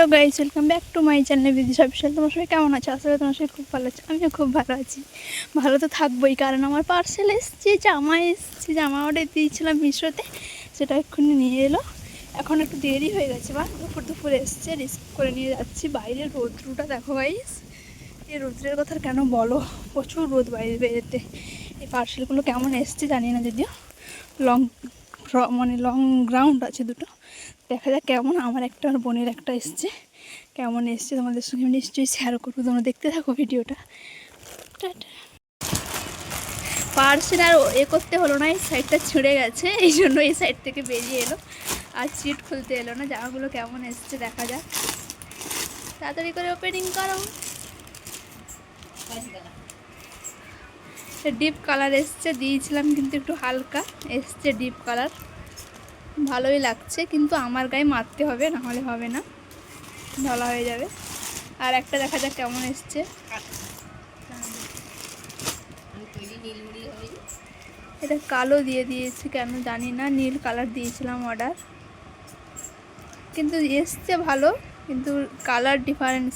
Hello guys, welcome back to my channel Bidisha official. তোমার সবাই কেমন আছো? আসলে তোমার সবাই খুব ভালো আছে, আমিও খুব ভালো আছি। ভালো তো থাকবোই, কারণ আমার পার্সেল এসছে, জামা অর্ডার দিয়েছিলাম মিশোতে, সেটা এক্ষুনি নিয়ে এলো। এখন একটু দেরি হয়ে গেছে, বা দুপুর এসছে, রিসিভ করে নিয়ে যাচ্ছি। বাইরের রৌদ্রটা দেখো গাইস, এই রৌদ্রের কথা কেন বলো, প্রচুর রোদ বাইরে বেরোতে। এই পার্সেলগুলো কেমন এসছে জানি না, যদিও লং গ্রাউন্ড আছে দুটো, দেখা যাক কেমন। আমার একটা আর বোনের একটা এসছে, কেমন এসছে তোমাদের সঙ্গে নিশ্চয়ই শেয়ার করবো, তোমরা দেখতে থাকো ভিডিওটা। পার্সেল আর করতে হলো না, এই সাইডটা ছিঁড়ে গেছে, এই জন্য এই সাইড থেকে বেরিয়ে এলো, আর সিট খুলতে এলো না। জামাগুলো কেমন এসছে দেখা যাক, তাড়াতাড়ি করে ওপেনিং করো। ডিপ কালার এসছে, দিয়েছিলাম কিন্তু একটু হালকা এসছে ডিপ কালার, ভালোই লাগছে, কিন্তু আমার গায়ে মারতে হবে, না হলে হবে না, ঢলা হয়ে যাবে। আর একটা দেখা যাক কেমন এসছে। এটা কালো দিয়ে দিয়েছি কেন জানি না, নীল কালার দিয়েছিলাম অর্ডার, কিন্তু এসছে ভালো, কিন্তু কালার ডিফারেন্স।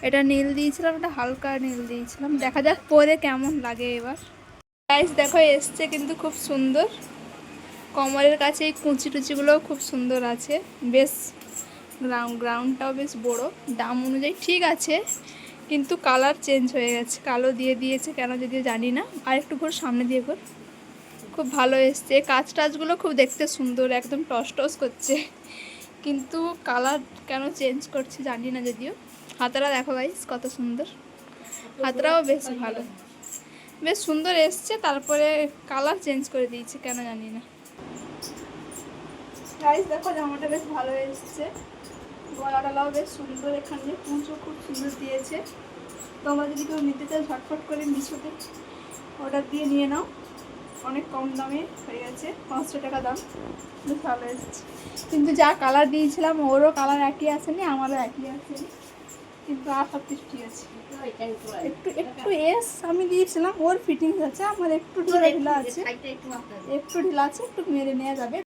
এটা নীল দিয়েছিলাম, এটা হালকা নীল দিয়েছিলাম, দেখা যাক পরে কেমন লাগে এবার। গাইস দেখো এসছে কিন্তু খুব সুন্দর, কমরের কাছে এই কুচি টুচিগুলোও খুব সুন্দর আছে, বেশ গ্রাউন্ডটাও বেশ বড়, দাম অনুযায়ী ঠিক আছে, কিন্তু কালার চেঞ্জ হয়ে গেছে, কালো দিয়ে দিয়েছে কেন যদিও জানি না। আর একটু ঘর সামনে দিয়ে ঘর, খুব ভালো এসছে, কাজ টাজগুলো খুব দেখতে সুন্দর, একদম টস করছে, কিন্তু কালার কেন চেঞ্জ করছে জানি না যদিও। হাতারা দেখো গাইস কত সুন্দর, হাতরাও বেশ ভালো, বেশ সুন্দর এসছে, তারপরে কালার চেঞ্জ করে দিয়েছে কেন জানি না। গাইস দেখো জামাটা বেশ ভালো এসছে, গলাটাও বেশ সুন্দর, এখানে কুঁচো খুব সুন্দর দিয়েছে। তোমরা যদি কেউ নিতে চাও ঝটফট করে মিশোতে অর্ডার দিয়ে নিয়ে নাও, অনেক কম দামে হয়ে গেছে, 500 টাকা দাম, বেশ ভালো এসছে। কিন্তু যা কালার দিয়েছিলাম ওরও কালার একই আসেনি, আমারও একই আসেনি, কিন্তু আর সব কিছু ঠিক আছে। একটু এস আমি দিয়েছিলাম, ওর ফিটিংস আছে, আমার একটু ঢিলা আছে, একটু ঢিলা আছে, একটু মেরে নেওয়া যাবে।